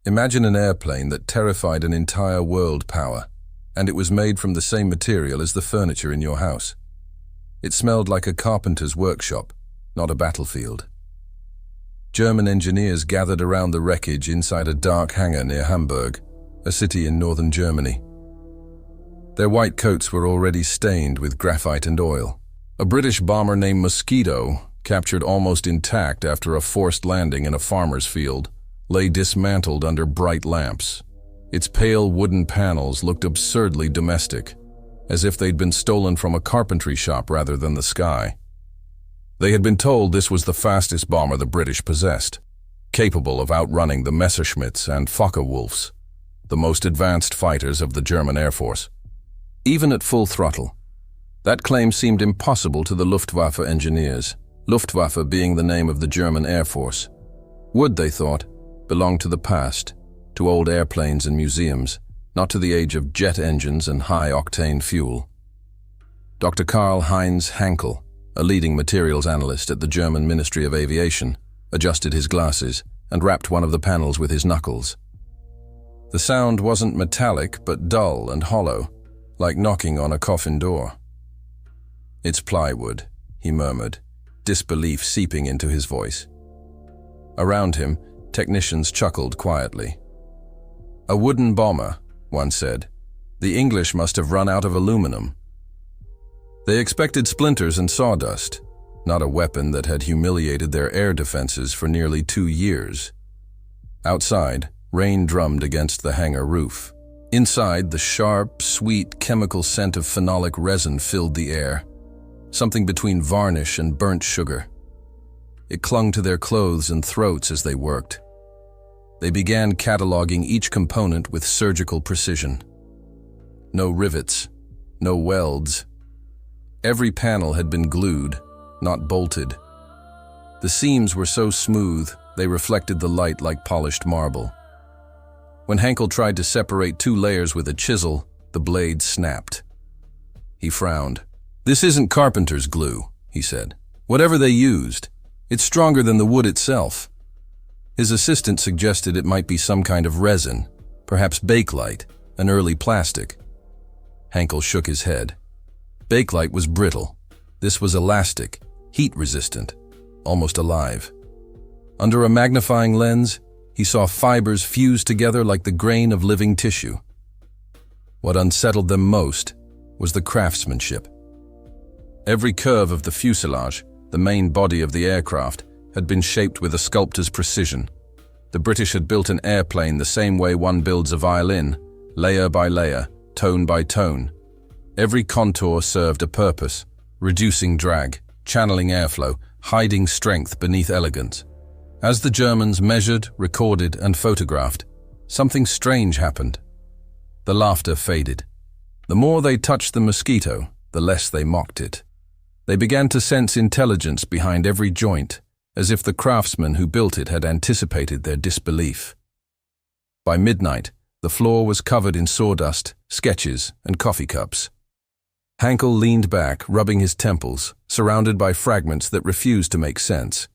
Imagine an airplane that terrified an entire world power, and it was made from the same material as the furniture in your house. It smelled like a carpenter's workshop, not a battlefield. German engineers gathered around the wreckage inside a dark hangar near Hamburg, a city in northern Germany. Their white coats were already stained with graphite and oil. A British bomber named Mosquito, captured almost intact after a forced landing in a farmer's field, lay dismantled under bright lamps. Its pale wooden panels looked absurdly domestic, as if they'd been stolen from a carpentry shop rather than the sky. They had been told this was the fastest bomber the British possessed, capable of outrunning the Messerschmitts and Focke-Wulfs, the most advanced fighters of the German Air Force. Even at full throttle, that claim seemed impossible to the Luftwaffe engineers, Luftwaffe being the name of the German Air Force. Wood, they thought, belonged to the past, to old airplanes and museums, not to the age of jet engines and high-octane fuel. Dr. Karl-Heinz Hankel, a leading materials analyst at the German Ministry of Aviation, adjusted his glasses and rapped one of the panels with his knuckles. The sound wasn't metallic but dull and hollow, like knocking on a coffin door. "It's plywood," he murmured, disbelief seeping into his voice. Around him, technicians chuckled quietly. "A wooden bomber," one said. "The English must have run out of aluminum." They expected splinters and sawdust, not a weapon that had humiliated their air defenses for nearly 2 years. Outside, rain drummed against the hangar roof. Inside, the sharp, sweet chemical scent of phenolic resin filled the air, something between varnish and burnt sugar. It clung to their clothes and throats as they worked. They began cataloging each component with surgical precision. No rivets, no welds. Every panel had been glued, not bolted. The seams were so smooth, they reflected the light like polished marble. When Hankel tried to separate 2 layers with a chisel, the blade snapped. He frowned. "This isn't carpenter's glue," he said. "Whatever they used, it's stronger than the wood itself." His assistant suggested it might be some kind of resin, perhaps bakelite, an early plastic. Hankel shook his head. Bakelite was brittle. This was elastic, heat-resistant, almost alive. Under a magnifying lens, he saw fibers fused together like the grain of living tissue. What unsettled them most was the craftsmanship. Every curve of the fuselage, the main body of the aircraft, had been shaped with a sculptor's precision. The British had built an airplane the same way one builds a violin, layer by layer, tone by tone. Every contour served a purpose, reducing drag, channeling airflow, hiding strength beneath elegance. As the Germans measured, recorded, and photographed, something strange happened. The laughter faded. The more they touched the Mosquito, the less they mocked it. They began to sense intelligence behind every joint, as if the craftsmen who built it had anticipated their disbelief. By midnight, the floor was covered in sawdust, sketches, and coffee cups. Hankel leaned back, rubbing his temples, surrounded by fragments that refused to make sense.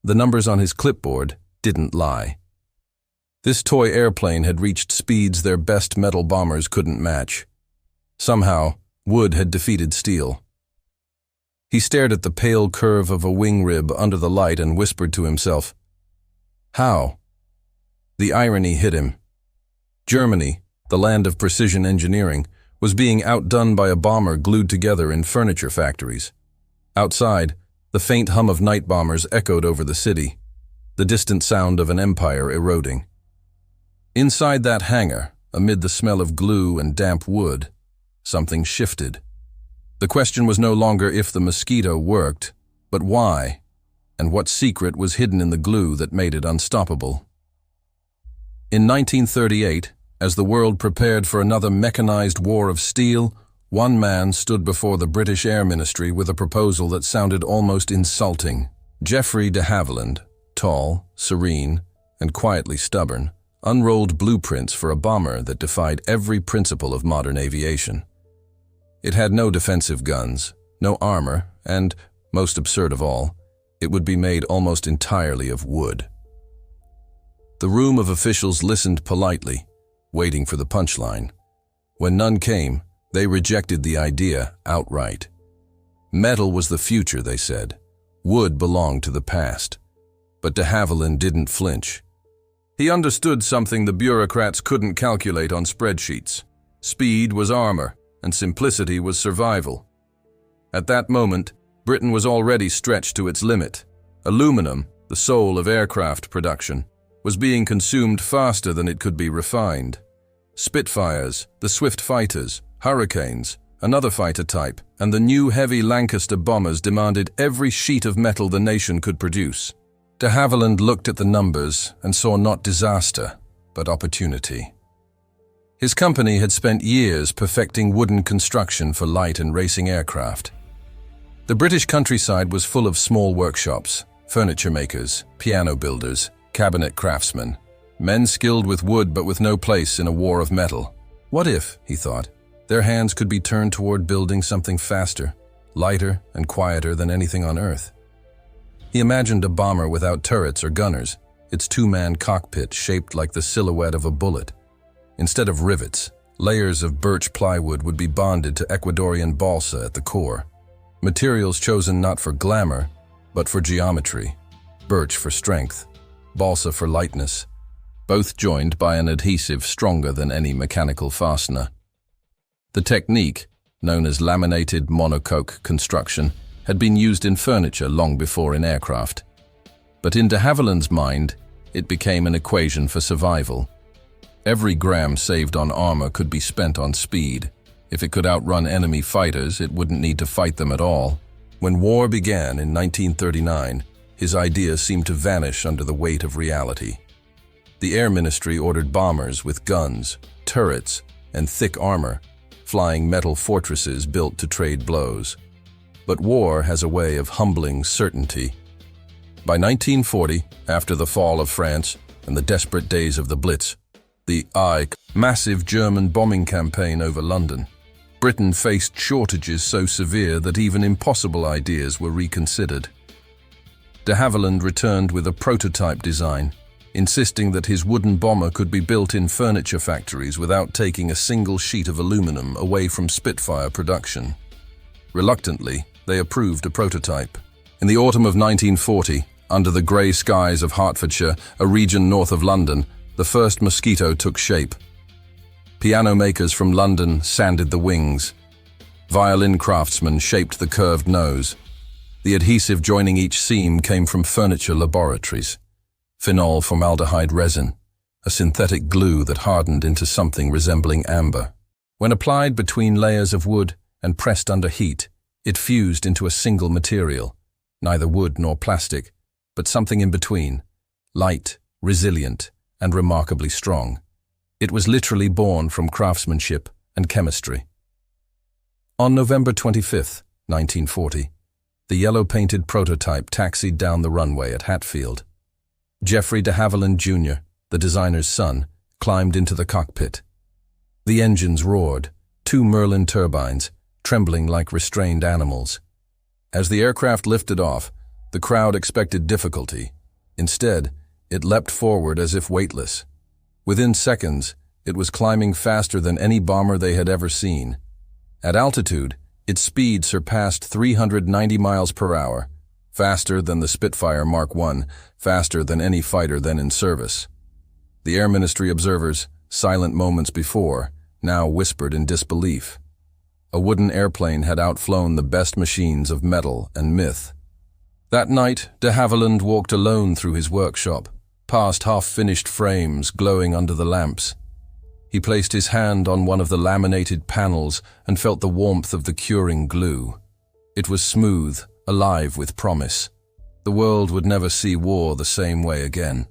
The numbers on his clipboard didn't lie. This toy airplane had reached speeds their best metal bombers couldn't match. Somehow, wood had defeated steel. He stared at the pale curve of a wing rib under the light and whispered to himself, "How?" The irony hit him. Germany, the land of precision engineering, was being outdone by a bomber glued together in furniture factories. Outside, the faint hum of night bombers echoed over the city, the distant sound of an empire eroding. Inside that hangar, amid the smell of glue and damp wood, something shifted. The question was no longer if the Mosquito worked, but why, and what secret was hidden in the glue that made it unstoppable. In 1938, as the world prepared for another mechanized war of steel, one man stood before the British Air Ministry with a proposal that sounded almost insulting. Geoffrey de Havilland, tall, serene, and quietly stubborn, unrolled blueprints for a bomber that defied every principle of modern aviation. It had no defensive guns, no armor, and, most absurd of all, it would be made almost entirely of wood. The room of officials listened politely, waiting for the punchline. When none came, they rejected the idea outright. Metal was the future, they said. Wood belonged to the past. But de Havilland didn't flinch. He understood something the bureaucrats couldn't calculate on spreadsheets. Speed was armor, and simplicity was survival. At that moment, Britain was already stretched to its limit. Aluminum, the soul of aircraft production, was being consumed faster than it could be refined. Spitfires, the swift fighters, Hurricanes, another fighter type, and the new heavy Lancaster bombers demanded every sheet of metal the nation could produce. De Havilland looked at the numbers and saw not disaster, but opportunity. His company had spent years perfecting wooden construction for light and racing aircraft. The British countryside was full of small workshops, furniture makers, piano builders, cabinet craftsmen, men skilled with wood but with no place in a war of metal. What if, he thought, their hands could be turned toward building something faster, lighter and quieter than anything on Earth? He imagined a bomber without turrets or gunners, its two-man cockpit shaped like the silhouette of a bullet. Instead of rivets, layers of birch plywood would be bonded to Ecuadorian balsa at the core. Materials chosen not for glamour, but for geometry. Birch for strength, balsa for lightness, both joined by an adhesive stronger than any mechanical fastener. The technique, known as laminated monocoque construction, had been used in furniture long before in aircraft. But in de Havilland's mind, it became an equation for survival. Every gram saved on armor could be spent on speed. If it could outrun enemy fighters, it wouldn't need to fight them at all. When war began in 1939, his ideas seemed to vanish under the weight of reality. The Air Ministry ordered bombers with guns, turrets, and thick armor, flying metal fortresses built to trade blows. But war has a way of humbling certainty. By 1940, after the fall of France and the desperate days of the Blitz, the massive German bombing campaign over London, Britain faced shortages so severe that even impossible ideas were reconsidered. De Havilland returned with a prototype design, insisting that his wooden bomber could be built in furniture factories without taking a single sheet of aluminum away from Spitfire production. Reluctantly, they approved a prototype. In the autumn of 1940, under the grey skies of Hertfordshire, a region north of London, the first Mosquito took shape. Piano makers from London sanded the wings. Violin craftsmen shaped the curved nose. The adhesive joining each seam came from furniture laboratories. Phenol formaldehyde resin, a synthetic glue that hardened into something resembling amber. When applied between layers of wood and pressed under heat, it fused into a single material, neither wood nor plastic, but something in between, light, resilient, and remarkably strong. It was literally born from craftsmanship and chemistry. On November 25, 1940, the yellow-painted prototype taxied down the runway at Hatfield. Geoffrey de Havilland Jr., the designer's son, climbed into the cockpit. The engines roared, 2 Merlin turbines, trembling like restrained animals. As the aircraft lifted off, the crowd expected difficulty. Instead, it leapt forward as if weightless. Within seconds, it was climbing faster than any bomber they had ever seen. At altitude, its speed surpassed 390 miles per hour, faster than the Spitfire Mark I, faster than any fighter then in service. The Air Ministry observers, silent moments before, now whispered in disbelief. A wooden airplane had outflown the best machines of metal and myth. That night, de Havilland walked alone through his workshop, past half-finished frames glowing under the lamps. He placed his hand on one of the laminated panels and felt the warmth of the curing glue. It was smooth, alive with promise. The world would never see war the same way again.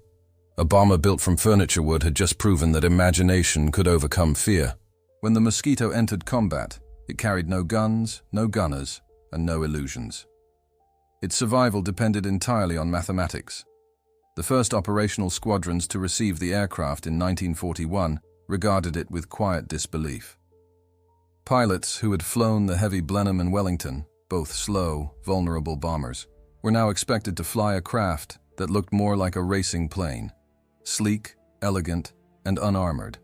A bomber built from furniture wood had just proven that imagination could overcome fear. When the Mosquito entered combat, it carried no guns, no gunners, and no illusions. Its survival depended entirely on mathematics. The first operational squadrons to receive the aircraft in 1941 regarded it with quiet disbelief. Pilots who had flown the heavy Blenheim and Wellington, both slow, vulnerable bombers, were now expected to fly a craft that looked more like a racing plane. sleek, elegant, and unarmored.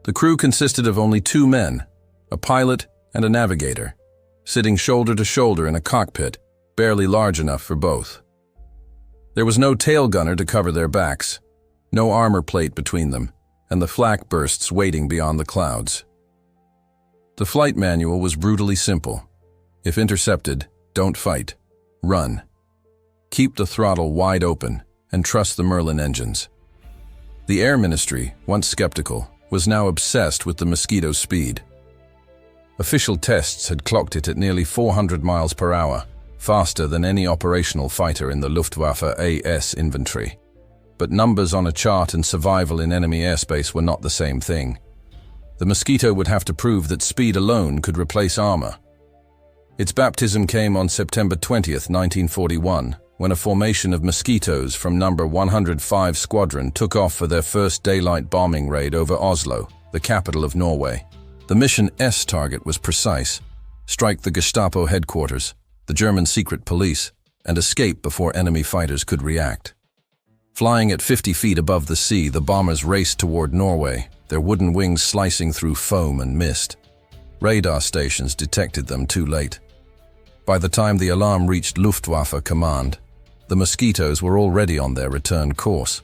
The crew consisted of only 2 men, a pilot and a navigator, sitting shoulder to shoulder in a cockpit, barely large enough for both. There was no tail gunner to cover their backs, no armor plate between them, and the flak bursts waiting beyond the clouds. The flight manual was brutally simple. If intercepted, don't fight. Run. Keep the throttle wide open and trust the Merlin engines. The Air Ministry, once skeptical, was now obsessed with the Mosquito's speed. Official tests had clocked it at nearly 400 miles per hour, faster than any operational fighter in the Luftwaffe AS inventory. But numbers on a chart and survival in enemy airspace were not the same thing. The Mosquito would have to prove that speed alone could replace armor. Its baptism came on September 20th, 1941, when a formation of Mosquitoes from No. 105 Squadron took off for their first daylight bombing raid over Oslo, the capital of Norway. The mission S target was precise: strike the Gestapo headquarters, the German secret police, and escape before enemy fighters could react. Flying at 50 feet above the sea, the bombers raced toward Norway, their wooden wings slicing through foam and mist. Radar stations detected them too late. By the time the alarm reached Luftwaffe command, the Mosquitoes were already on their return course.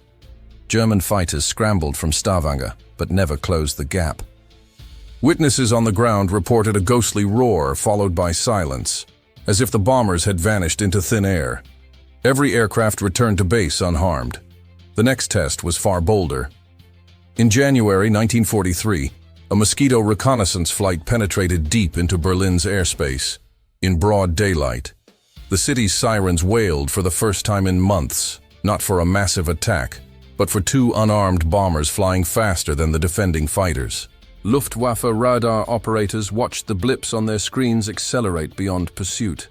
German fighters scrambled from Stavanger, but never closed the gap. Witnesses on the ground reported a ghostly roar followed by silence, as if the bombers had vanished into thin air. Every aircraft returned to base unharmed. The next test was far bolder. In January 1943, a Mosquito reconnaissance flight penetrated deep into Berlin's airspace. In broad daylight, the city's sirens wailed for the first time in months, not for a massive attack, but for 2 unarmed bombers flying faster than the defending fighters. Luftwaffe radar operators watched the blips on their screens accelerate beyond pursuit.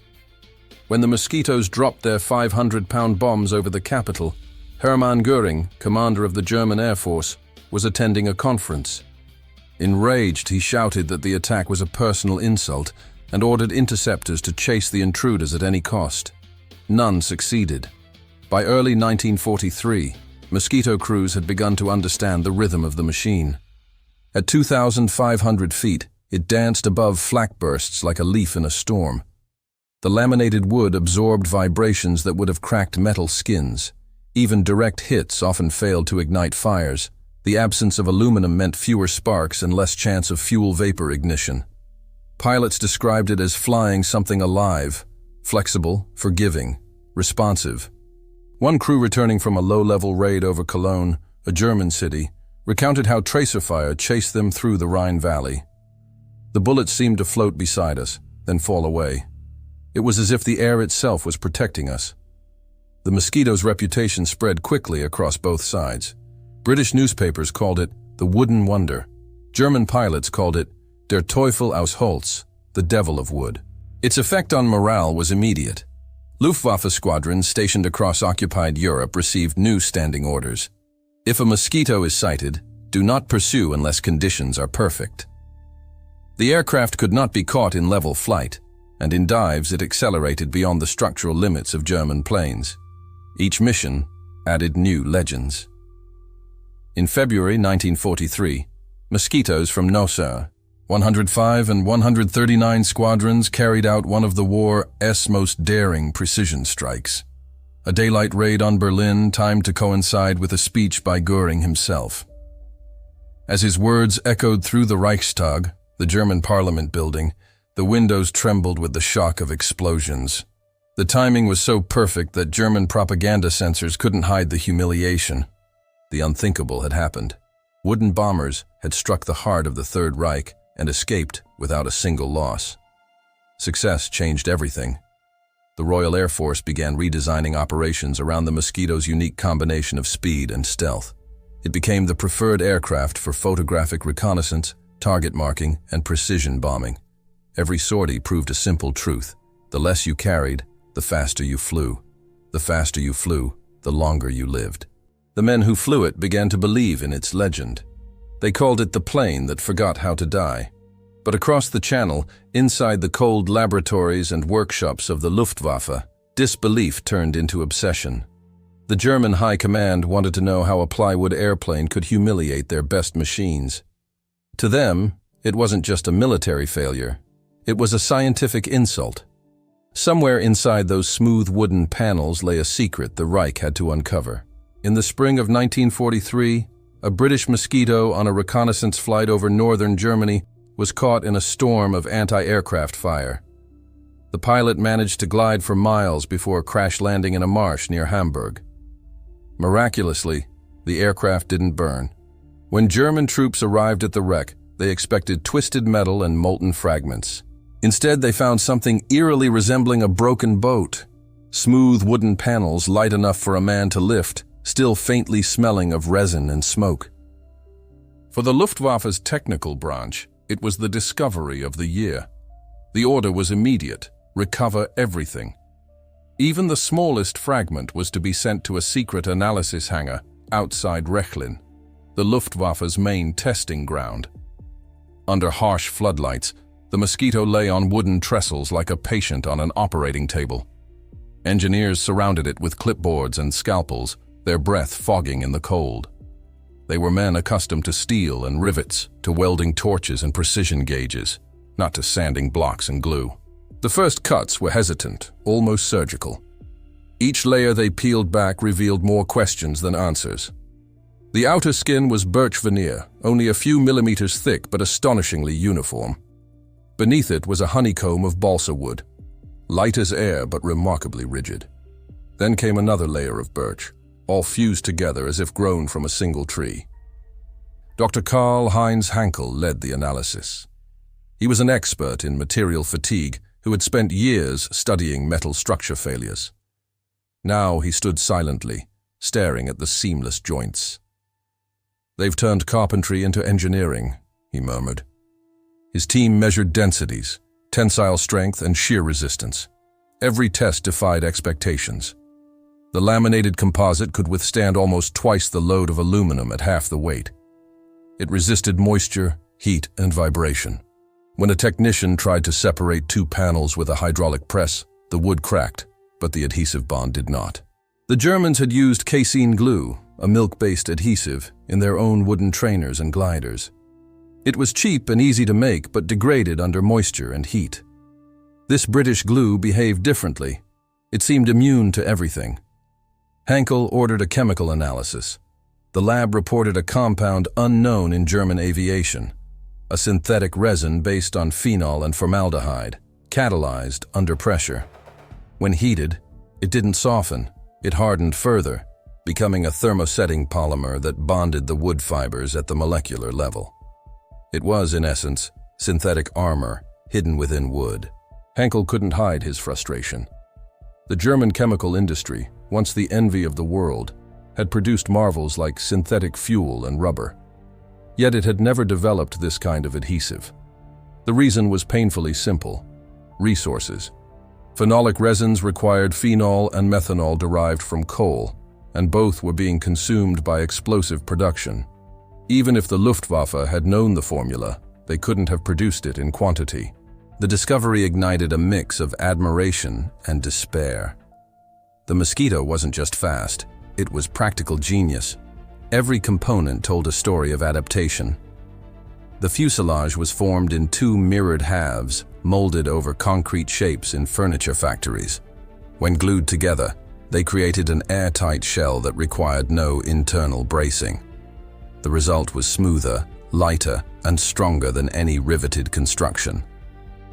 When the Mosquitoes dropped their 500-pound bombs over the capital, Hermann Göring, commander of the German Air Force, was attending a conference. Enraged, he shouted that the attack was a personal insult and ordered interceptors to chase the intruders at any cost. None succeeded. By early 1943, Mosquito crews had begun to understand the rhythm of the machine. At 2,500 feet, it danced above flak bursts like a leaf in a storm. The laminated wood absorbed vibrations that would have cracked metal skins. Even direct hits often failed to ignite fires. The absence of aluminum meant fewer sparks and less chance of fuel vapor ignition. Pilots described it as flying something alive, flexible, forgiving, responsive. One crew returning from a low-level raid over Cologne, a German city, recounted how tracer fire chased them through the Rhine Valley. The bullets seemed to float beside us, then fall away. It was as if the air itself was protecting us. The Mosquito's reputation spread quickly across both sides. British newspapers called it the Wooden Wonder. German pilots called it Der Teufel aus Holz, the Devil of Wood. Its effect on morale was immediate. Luftwaffe squadrons stationed across occupied Europe received new standing orders. If a Mosquito is sighted, do not pursue unless conditions are perfect. The aircraft could not be caught in level flight, and in dives it accelerated beyond the structural limits of German planes. Each mission added new legends. In February 1943, Mosquitoes from Nosseur, 105 and 139 squadrons carried out one of the war's most daring precision strikes. A daylight raid on Berlin timed to coincide with a speech by Göring himself. As his words echoed through the Reichstag, the German parliament building, the windows trembled with the shock of explosions. The timing was so perfect that German propaganda censors couldn't hide the humiliation. The unthinkable had happened. Wooden bombers had struck the heart of the Third Reich and escaped without a single loss. Success changed everything. The Royal Air Force began redesigning operations around the Mosquito's unique combination of speed and stealth. It became the preferred aircraft for photographic reconnaissance, target marking, and precision bombing. Every sortie proved a simple truth: the less you carried, the faster you flew. The faster you flew, the longer you lived. The men who flew it began to believe in its legend. They called it the plane that forgot how to die. But across the channel, inside the cold laboratories and workshops of the Luftwaffe, disbelief turned into obsession. The German High Command wanted to know how a plywood airplane could humiliate their best machines. To them, it wasn't just a military failure. It was a scientific insult. Somewhere inside those smooth wooden panels lay a secret the Reich had to uncover. In the spring of 1943, a British Mosquito on a reconnaissance flight over northern Germany was caught in a storm of anti-aircraft fire. The pilot managed to glide for miles before crash landing in a marsh near Hamburg. Miraculously, the aircraft didn't burn. When German troops arrived at the wreck, they expected twisted metal and molten fragments. Instead, they found something eerily resembling a broken boat. Smooth wooden panels light enough for a man to lift, still faintly smelling of resin and smoke. For the Luftwaffe's technical branch, it was the discovery of the year. The order was immediate: recover everything. Even the smallest fragment was to be sent to a secret analysis hangar outside Rechlin, the Luftwaffe's main testing ground. Under harsh floodlights, the Mosquito lay on wooden trestles like a patient on an operating table. Engineers surrounded it with clipboards and scalpels, their breath fogging in the cold. They were men accustomed to steel and rivets, to welding torches and precision gauges, not to sanding blocks and glue. The first cuts were hesitant, almost surgical. Each layer they peeled back revealed more questions than answers. The outer skin was birch veneer, only a few millimeters thick but astonishingly uniform. Beneath it was a honeycomb of balsa wood, light as air but remarkably rigid. Then came another layer of birch, all fused together as if grown from a single tree. Dr. Karl-Heinz Hankel led the analysis. He was an expert in material fatigue who had spent years studying metal structure failures. Now he stood silently, staring at the seamless joints. "They've turned carpentry into engineering," he murmured. His team measured densities, tensile strength, and shear resistance. Every test defied expectations. The laminated composite could withstand almost twice the load of aluminum at half the weight. It resisted moisture, heat, and vibration. When a technician tried to separate two panels with a hydraulic press, the wood cracked, but the adhesive bond did not. The Germans had used casein glue, a milk-based adhesive, in their own wooden trainers and gliders. It was cheap and easy to make, but degraded under moisture and heat. This British glue behaved differently. It seemed immune to everything. Hankel ordered a chemical analysis. The lab reported a compound unknown in German aviation, a synthetic resin based on phenol and formaldehyde, catalyzed under pressure. When heated, it didn't soften, it hardened further, becoming a thermosetting polymer that bonded the wood fibers at the molecular level. It was, in essence, synthetic armor hidden within wood. Hankel couldn't hide his frustration. The German chemical industry, once the envy of the world, had produced marvels like synthetic fuel and rubber. Yet it had never developed this kind of adhesive. The reason was painfully simple: resources. Phenolic resins required phenol and methanol derived from coal, and both were being consumed by explosive production. Even if the Luftwaffe had known the formula, they couldn't have produced it in quantity. The discovery ignited a mix of admiration and despair. The Mosquito wasn't just fast, it was practical genius. Every component told a story of adaptation. The fuselage was formed in two mirrored halves, molded over concrete shapes in furniture factories. When glued together, they created an airtight shell that required no internal bracing. The result was smoother, lighter, and stronger than any riveted construction.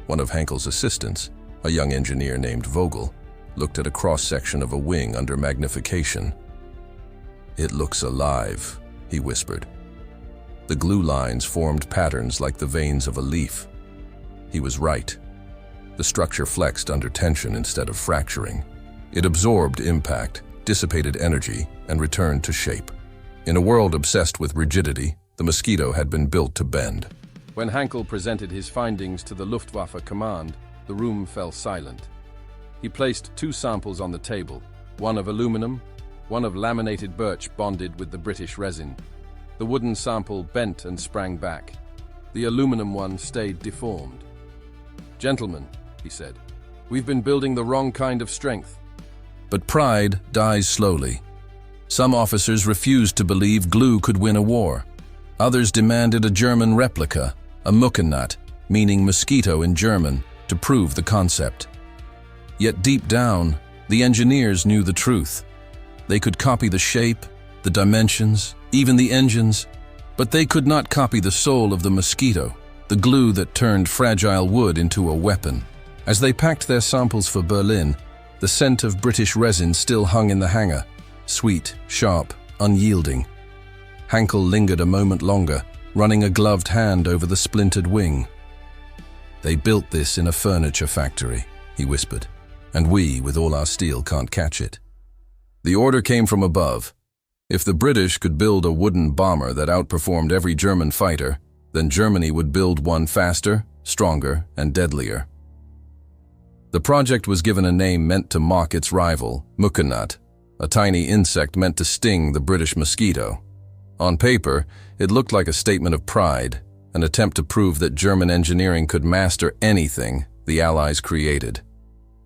One of Hankel's assistants, a young engineer named Vogel, looked at a cross-section of a wing under magnification. "It looks alive," he whispered. The glue lines formed patterns like the veins of a leaf. He was right. The structure flexed under tension instead of fracturing. It absorbed impact, dissipated energy, and returned to shape. In a world obsessed with rigidity, the Mosquito had been built to bend. When Hankel presented his findings to the Luftwaffe command, the room fell silent. He placed two samples on the table, one of aluminum, one of laminated birch bonded with the British resin. The wooden sample bent and sprang back. The aluminum one stayed deformed. "Gentlemen," he said, "we've been building the wrong kind of strength." But pride dies slowly. Some officers refused to believe glue could win a war. Others demanded a German replica, a Muckenat, meaning mosquito in German, to prove the concept. Yet deep down, the engineers knew the truth. They could copy the shape, the dimensions, even the engines, but they could not copy the soul of the mosquito, the glue that turned fragile wood into a weapon. As they packed their samples for Berlin, the scent of British resin still hung in the hangar, sweet, sharp, unyielding. Hankel lingered a moment longer, running a gloved hand over the splintered wing. "They built this in a furniture factory," he whispered, "and we, with all our steel, can't catch it." The order came from above. If the British could build a wooden bomber that outperformed every German fighter, then Germany would build one faster, stronger, and deadlier. The project was given a name meant to mock its rival, Muckenat, a tiny insect meant to sting the British mosquito. On paper, it looked like a statement of pride, an attempt to prove that German engineering could master anything the Allies created.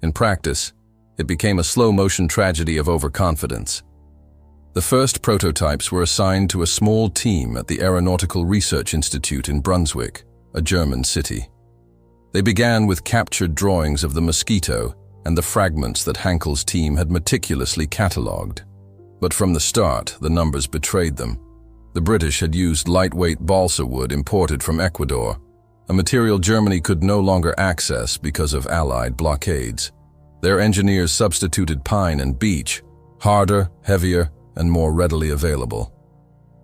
In practice, it became a slow-motion tragedy of overconfidence. The first prototypes were assigned to a small team at the Aeronautical Research Institute in Brunswick, a German city. They began with captured drawings of the mosquito and the fragments that Hankel's team had meticulously catalogued. But from the start, the numbers betrayed them. The British had used lightweight balsa wood imported from Ecuador, a material Germany could no longer access because of Allied blockades. Their engineers substituted pine and beech, harder, heavier, and more readily available.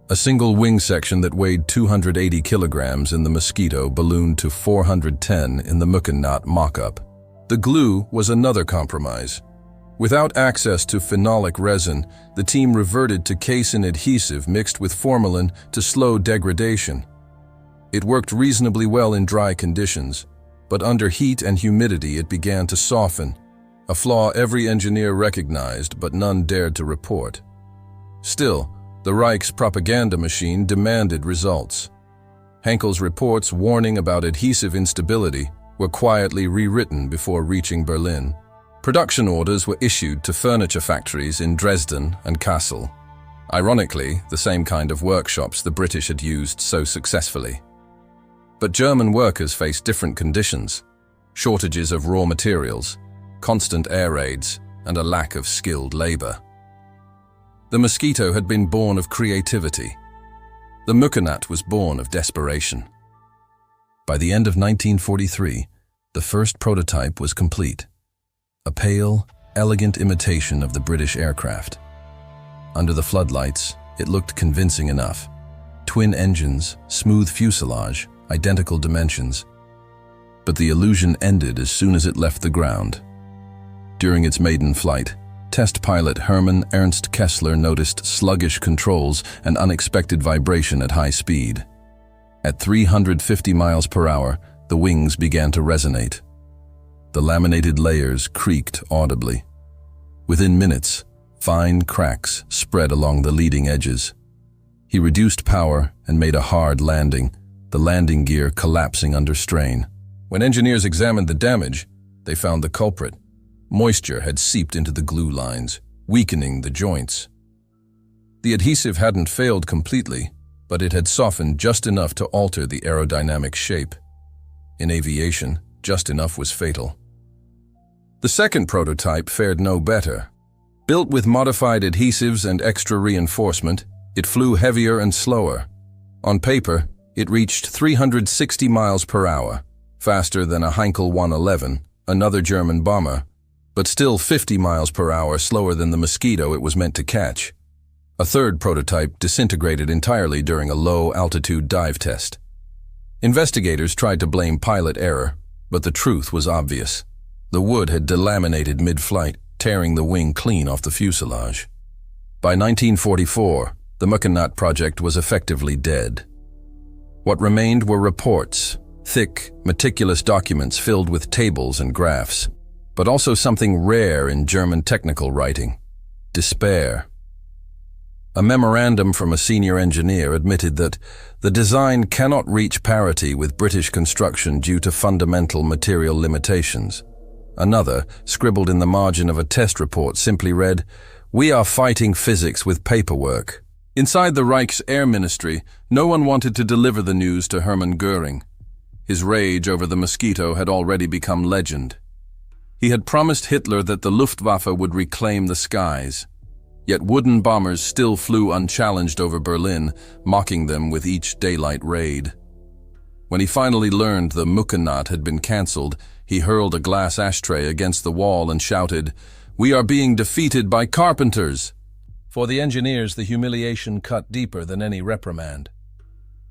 A single wing section that weighed 280 kilograms in the Mosquito ballooned to 410 in the Muckenat mock-up. The glue was another compromise. Without access to phenolic resin, the team reverted to casein adhesive mixed with formalin to slow degradation. It worked reasonably well in dry conditions, but under heat and humidity it began to soften, a flaw every engineer recognized but none dared to report. Still, the Reich's propaganda machine demanded results. Hankel's reports warning about adhesive instability were quietly rewritten before reaching Berlin. Production orders were issued to furniture factories in Dresden and Kassel. Ironically, the same kind of workshops the British had used so successfully. But German workers faced different conditions: shortages of raw materials, constant air raids, and a lack of skilled labor. The Mosquito had been born of creativity. The Muckenat was born of desperation. By the end of 1943, the first prototype was complete. A pale, elegant imitation of the British aircraft. Under the floodlights, it looked convincing enough. Twin engines, smooth fuselage, identical dimensions. But the illusion ended as soon as it left the ground. During its maiden flight, test pilot Hermann Ernst Kessler noticed sluggish controls and unexpected vibration at high speed. At 350 miles per hour, the wings began to resonate. The laminated layers creaked audibly. Within minutes, fine cracks spread along the leading edges. He reduced power and made a hard landing, the landing gear collapsing under strain. When engineers examined the damage, they found the culprit. Moisture had seeped into the glue lines, weakening the joints. The adhesive hadn't failed completely, but it had softened just enough to alter the aerodynamic shape. In aviation, just enough was fatal. The second prototype fared no better. Built with modified adhesives and extra reinforcement, it flew heavier and slower. On paper, it reached 360 miles per hour, faster than a Heinkel 111, another German bomber, but still 50 miles per hour slower than the Mosquito it was meant to catch. A third prototype disintegrated entirely during a low-altitude dive test. Investigators tried to blame pilot error, but the truth was obvious. The wood had delaminated mid-flight, tearing the wing clean off the fuselage. By 1944, the Muckenat project was effectively dead. What remained were reports, thick, meticulous documents filled with tables and graphs, but also something rare in German technical writing: despair. A memorandum from a senior engineer admitted that the design cannot reach parity with British construction due to fundamental material limitations. Another, scribbled in the margin of a test report, simply read, We are fighting physics with paperwork. Inside the Reich's Air Ministry, no one wanted to deliver the news to Hermann Göring. His rage over the Mosquito had already become legend. He had promised Hitler that the Luftwaffe would reclaim the skies. Yet wooden bombers still flew unchallenged over Berlin, mocking them with each daylight raid. When he finally learned the Muckenat had been cancelled, he hurled a glass ashtray against the wall and shouted, "We are being defeated by carpenters!" For the engineers, the humiliation cut deeper than any reprimand.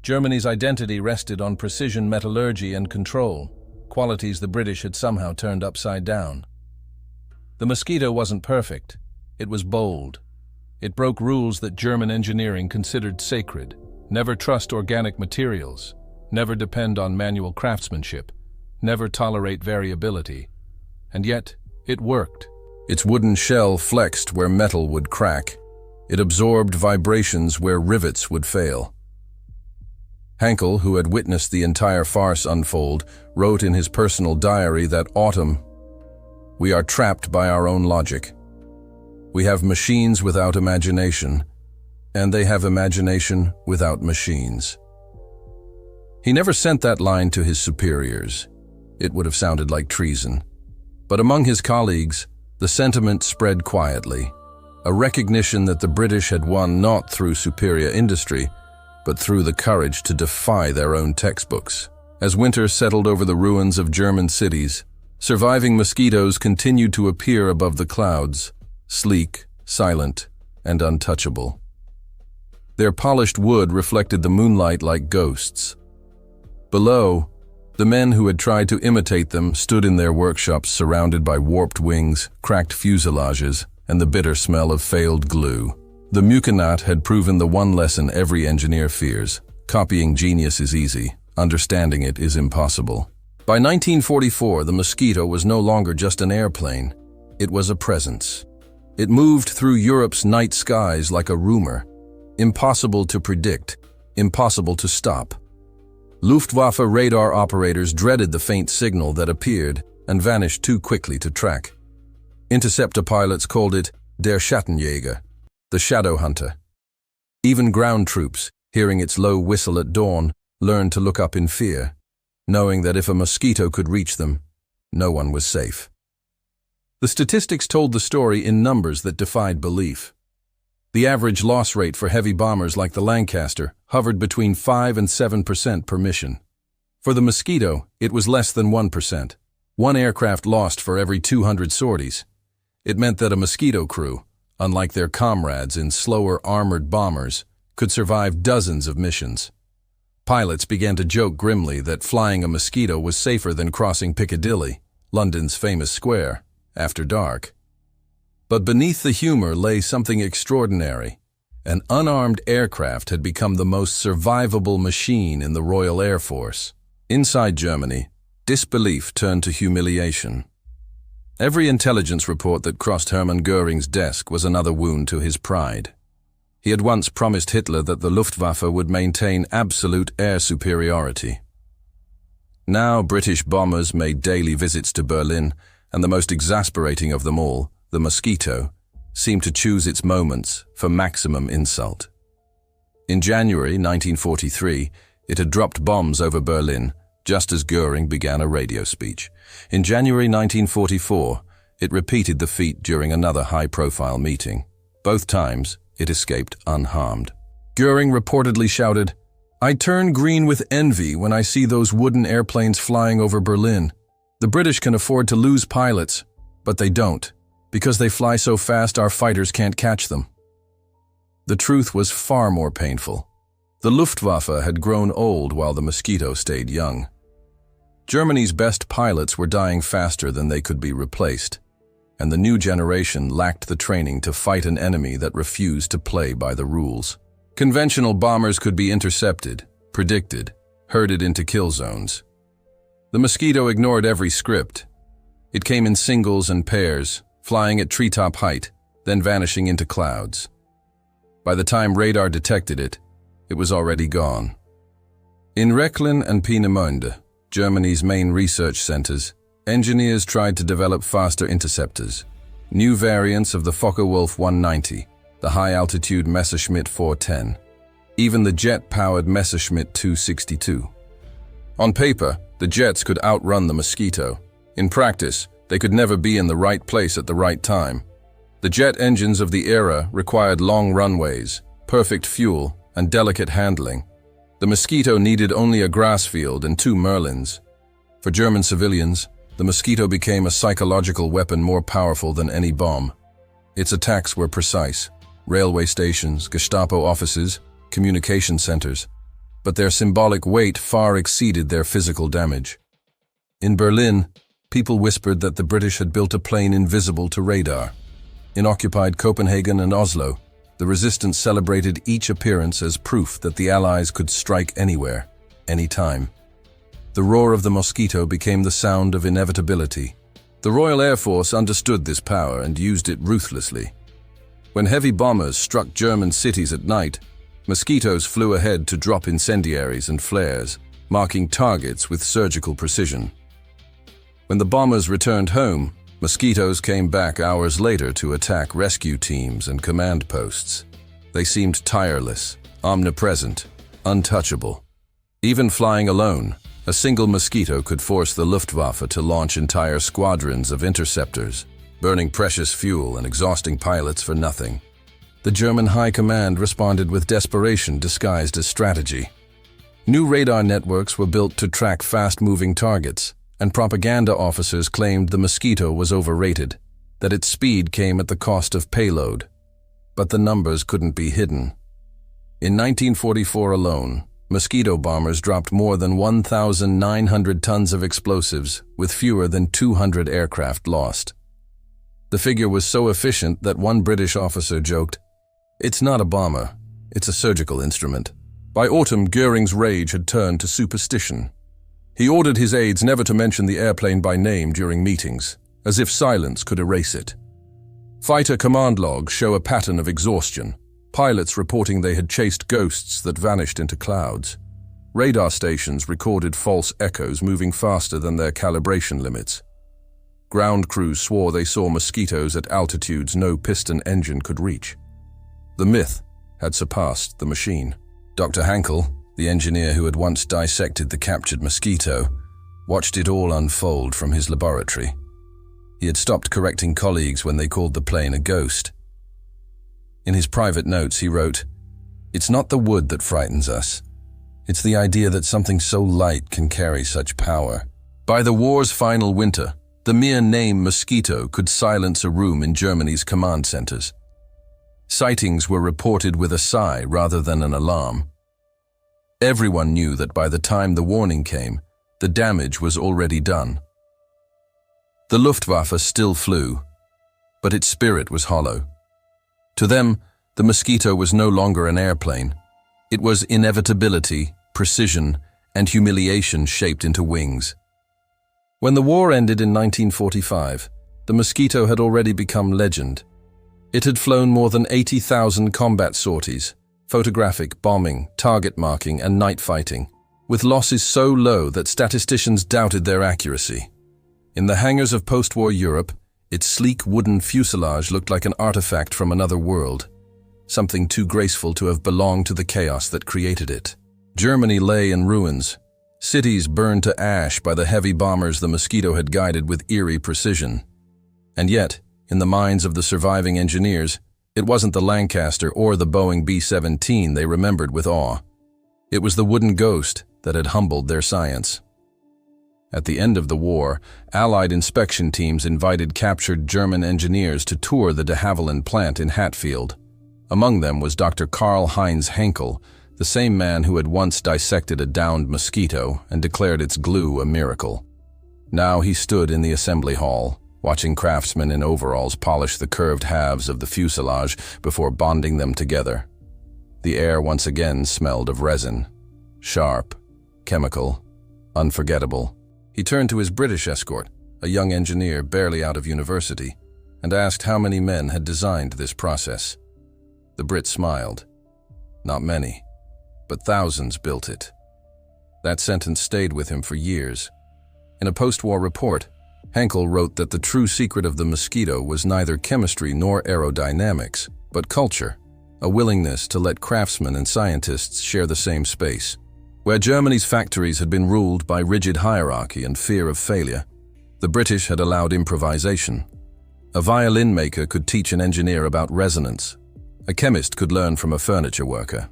Germany's identity rested on precision metallurgy and control, qualities the British had somehow turned upside down. The Mosquito wasn't perfect. It was bold. It broke rules that German engineering considered sacred. Never trust organic materials. Never depend on manual craftsmanship. Never tolerate variability. And yet, it worked. Its wooden shell flexed where metal would crack. It absorbed vibrations where rivets would fail. Hankel, who had witnessed the entire farce unfold, wrote in his personal diary that autumn, "We are trapped by our own logic. We have machines without imagination, and they have imagination without machines." He never sent that line to his superiors. It would have sounded like treason. But among his colleagues, the sentiment spread quietly, a recognition that the British had won not through superior industry, but through the courage to defy their own textbooks. As winter settled over the ruins of German cities, surviving mosquitoes continued to appear above the clouds, sleek, silent, and untouchable. Their polished wood reflected the moonlight like ghosts. Below, the men who had tried to imitate them stood in their workshops surrounded by warped wings, cracked fuselages, and the bitter smell of failed glue. The Muckenat had proven the one lesson every engineer fears: copying genius is easy, understanding it is impossible. By 1944, the Mosquito was no longer just an airplane. It was a presence. It moved through Europe's night skies like a rumor, impossible to predict, impossible to stop. Luftwaffe radar operators dreaded the faint signal that appeared and vanished too quickly to track. Interceptor pilots called it der Schattenjäger, the shadow hunter. Even ground troops, hearing its low whistle at dawn, learned to look up in fear, knowing that if a Mosquito could reach them, no one was safe. The statistics told the story in numbers that defied belief. The average loss rate for heavy bombers like the Lancaster hovered between 5 and 7% per mission. For the Mosquito, it was less than 1%. One aircraft lost for every 200 sorties. It meant that a Mosquito crew, unlike their comrades in slower armored bombers, could survive dozens of missions. Pilots began to joke grimly that flying a Mosquito was safer than crossing Piccadilly, London's famous square, after dark. But beneath the humor lay something extraordinary. An unarmed aircraft had become the most survivable machine in the Royal Air Force. Inside Germany, disbelief turned to humiliation. Every intelligence report that crossed Hermann Göring's desk was another wound to his pride. He had once promised Hitler that the Luftwaffe would maintain absolute air superiority. Now British bombers made daily visits to Berlin, and the most exasperating of them all, the Mosquito, seemed to choose its moments for maximum insult. In January 1943, it had dropped bombs over Berlin, just as Göring began a radio speech. In January 1944, it repeated the feat during another high-profile meeting. Both times, it escaped unharmed. Göring reportedly shouted, "I turn green with envy when I see those wooden airplanes flying over Berlin. The British can afford to lose pilots, but they don't. Because they fly so fast, our fighters can't catch them." The truth was far more painful. The Luftwaffe had grown old while the Mosquito stayed young. Germany's best pilots were dying faster than they could be replaced, and the new generation lacked the training to fight an enemy that refused to play by the rules. Conventional bombers could be intercepted, predicted, herded into kill zones. The Mosquito ignored every script. It came in singles and pairs, flying at treetop height, then vanishing into clouds. By the time radar detected it, it was already gone. In Rechlin and Peenemünde, Germany's main research centers, engineers tried to develop faster interceptors. New variants of the Focke-Wulf 190, the high-altitude Messerschmitt 410, even the jet-powered Messerschmitt 262. On paper, the jets could outrun the Mosquito. In practice, they could never be in the right place at the right time. The jet engines of the era required long runways, perfect fuel, and delicate handling. The Mosquito needed only a grass field and 2 Merlins. For German civilians, the Mosquito became a psychological weapon more powerful than any bomb. Its attacks were precise: railway stations, Gestapo offices, communication centers. But their symbolic weight far exceeded their physical damage. In Berlin, people whispered that the British had built a plane invisible to radar. In occupied Copenhagen and Oslo, the resistance celebrated each appearance as proof that the Allies could strike anywhere, anytime. The roar of the Mosquito became the sound of inevitability. The Royal Air Force understood this power and used it ruthlessly. When heavy bombers struck German cities at night, Mosquitoes flew ahead to drop incendiaries and flares, marking targets with surgical precision. When the bombers returned home, Mosquitoes came back hours later to attack rescue teams and command posts. They seemed tireless, omnipresent, untouchable. Even flying alone, a single Mosquito could force the Luftwaffe to launch entire squadrons of interceptors, burning precious fuel and exhausting pilots for nothing. The German High Command responded with desperation disguised as strategy. New radar networks were built to track fast-moving targets, and propaganda officers claimed the Mosquito was overrated, that its speed came at the cost of payload. But the numbers couldn't be hidden. In 1944 alone, Mosquito bombers dropped more than 1,900 tons of explosives, with fewer than 200 aircraft lost. The figure was so efficient that one British officer joked, "It's not a bomber, it's a surgical instrument." By autumn, Goering's rage had turned to superstition. He ordered his aides never to mention the airplane by name during meetings, as if silence could erase it. Fighter command logs show a pattern of exhaustion, pilots reporting they had chased ghosts that vanished into clouds. Radar stations recorded false echoes moving faster than their calibration limits. Ground crews swore they saw Mosquitoes at altitudes no piston engine could reach. The myth had surpassed the machine. Dr. Hankel, the engineer who had once dissected the captured Mosquito, watched it all unfold from his laboratory. He had stopped correcting colleagues when they called the plane a ghost. In his private notes, he wrote, "It's not the wood that frightens us. It's the idea that something so light can carry such power." By the war's final winter, the mere name Mosquito could silence a room in Germany's command centers. Sightings were reported with a sigh rather than an alarm. Everyone knew that by the time the warning came, the damage was already done. The Luftwaffe still flew, but its spirit was hollow. To them, the Mosquito was no longer an airplane. It was inevitability, precision, and humiliation shaped into wings. When the war ended in 1945, the Mosquito had already become legend. It had flown more than 80,000 combat sorties, photographic, bombing, target marking, and night fighting, with losses so low that statisticians doubted their accuracy. In the hangars of post-war Europe, its sleek wooden fuselage looked like an artifact from another world, something too graceful to have belonged to the chaos that created it. Germany lay in ruins, cities burned to ash by the heavy bombers the Mosquito had guided with eerie precision. And yet, in the minds of the surviving engineers, it wasn't the Lancaster or the Boeing B-17 they remembered with awe. It was the wooden ghost that had humbled their science. At the end of the war, Allied inspection teams invited captured German engineers to tour the de Havilland plant in Hatfield. Among them was Dr. Karl-Heinz Henkel, the same man who had once dissected a downed Mosquito and declared its glue a miracle. Now he stood in the assembly hall, watching craftsmen in overalls polish the curved halves of the fuselage before bonding them together. The air once again smelled of resin, sharp, chemical, unforgettable. He turned to his British escort, a young engineer barely out of university, and asked how many men had designed this process. The Brit smiled. Not many, but thousands built it. That sentence stayed with him for years. In a post-war report, Henkel wrote that the true secret of the mosquito was neither chemistry nor aerodynamics, but culture, a willingness to let craftsmen and scientists share the same space. Where Germany's factories had been ruled by rigid hierarchy and fear of failure, the British had allowed improvisation. A violin maker could teach an engineer about resonance. A chemist could learn from a furniture worker.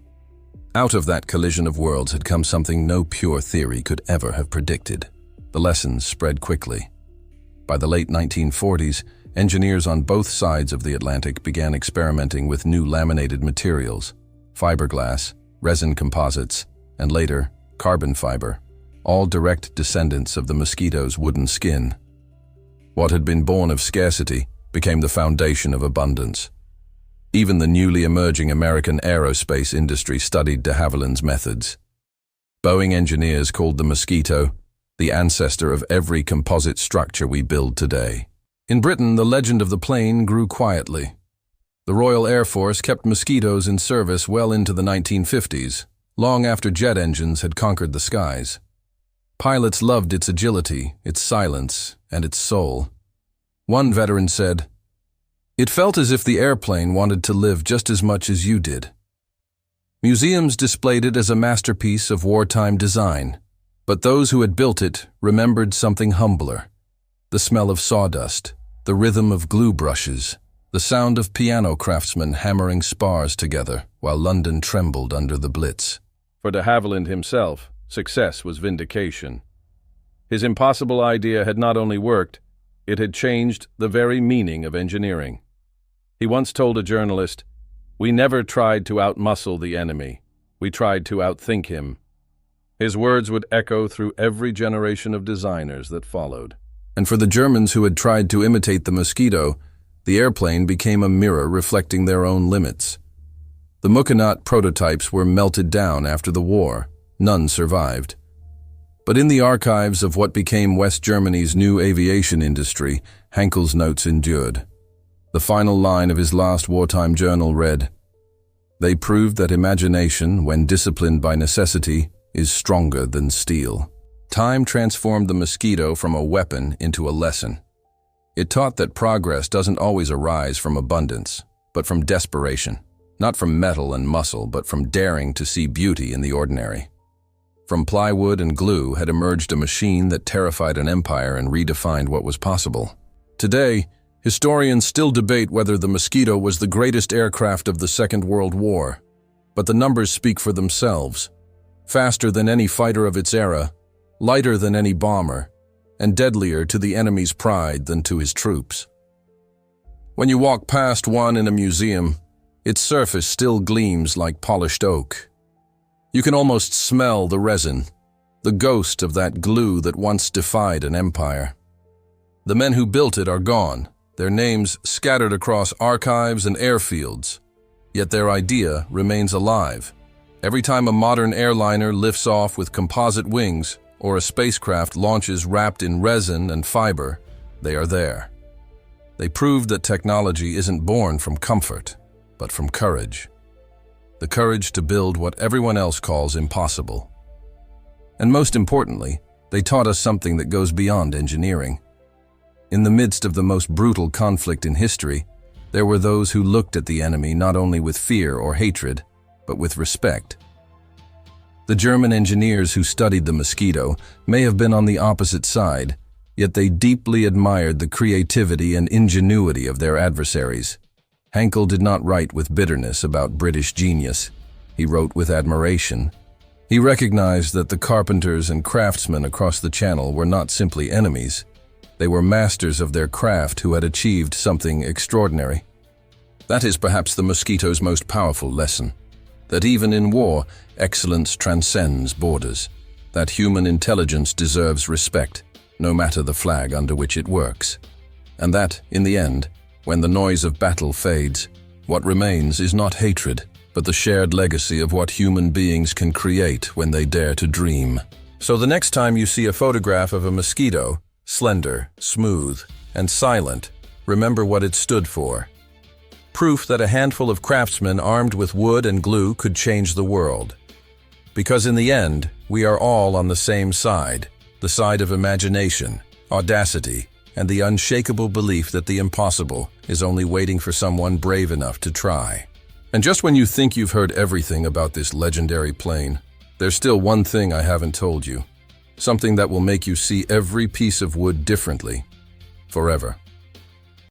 Out of that collision of worlds had come something no pure theory could ever have predicted. The lessons spread quickly. By the late 1940s, engineers on both sides of the Atlantic began experimenting with new laminated materials, fiberglass, resin composites, and later, carbon fiber, all direct descendants of the mosquito's wooden skin. What had been born of scarcity became the foundation of abundance. Even the newly emerging American aerospace industry studied de Havilland's methods. Boeing engineers called the mosquito the ancestor of every composite structure we build today. In Britain, the legend of the plane grew quietly. The Royal Air Force kept mosquitoes in service well into the 1950s, long after jet engines had conquered the skies. Pilots loved its agility, its silence, and its soul. One veteran said, "It felt as if the airplane wanted to live just as much as you did." Museums displayed it as a masterpiece of wartime design, but those who had built it remembered something humbler: the smell of sawdust, the rhythm of glue brushes, the sound of piano craftsmen hammering spars together while London trembled under the Blitz. For de Havilland himself, success was vindication. His impossible idea had not only worked, it had changed the very meaning of engineering. He once told a journalist, "We never tried to outmuscle the enemy. We tried to outthink him." His words would echo through every generation of designers that followed. And for the Germans who had tried to imitate the mosquito, the airplane became a mirror reflecting their own limits. The Muckanat prototypes were melted down after the war. None survived. But in the archives of what became West Germany's new aviation industry, Henkel's notes endured. The final line of his last wartime journal read, "They proved that imagination, when disciplined by necessity, is stronger than steel." Time transformed the mosquito from a weapon into a lesson. It taught that progress doesn't always arise from abundance, but from desperation. Not from metal and muscle, but from daring to see beauty in the ordinary. From plywood and glue had emerged a machine that terrified an empire and redefined what was possible. Today, historians still debate whether the Mosquito was the greatest aircraft of the Second World War, but the numbers speak for themselves. Faster than any fighter of its era, lighter than any bomber, and deadlier to the enemy's pride than to his troops. When you walk past one in a museum, its surface still gleams like polished oak. You can almost smell the resin, the ghost of that glue that once defied an empire. The men who built it are gone, their names scattered across archives and airfields, yet their idea remains alive. Every time a modern airliner lifts off with composite wings or a spacecraft launches wrapped in resin and fiber, they are there. They proved that technology isn't born from comfort, but from courage. The courage to build what everyone else calls impossible. And most importantly, they taught us something that goes beyond engineering. In the midst of the most brutal conflict in history, there were those who looked at the enemy not only with fear or hatred, but with respect. The German engineers who studied the Mosquito may have been on the opposite side, yet they deeply admired the creativity and ingenuity of their adversaries. Henkel did not write with bitterness about British genius. He wrote with admiration. He recognized that the carpenters and craftsmen across the Channel were not simply enemies. They were masters of their craft who had achieved something extraordinary. That is perhaps the Mosquito's most powerful lesson. That even in war, excellence transcends borders. That human intelligence deserves respect, no matter the flag under which it works. And that, in the end, when the noise of battle fades, what remains is not hatred, but the shared legacy of what human beings can create when they dare to dream. So the next time you see a photograph of a mosquito, slender, smooth, and silent, remember what it stood for. Proof that a handful of craftsmen armed with wood and glue could change the world. Because in the end, we are all on the same side, the side of imagination, audacity, and the unshakable belief that the impossible is only waiting for someone brave enough to try. And just when you think you've heard everything about this legendary plane, there's still one thing I haven't told you. Something that will make you see every piece of wood differently, forever.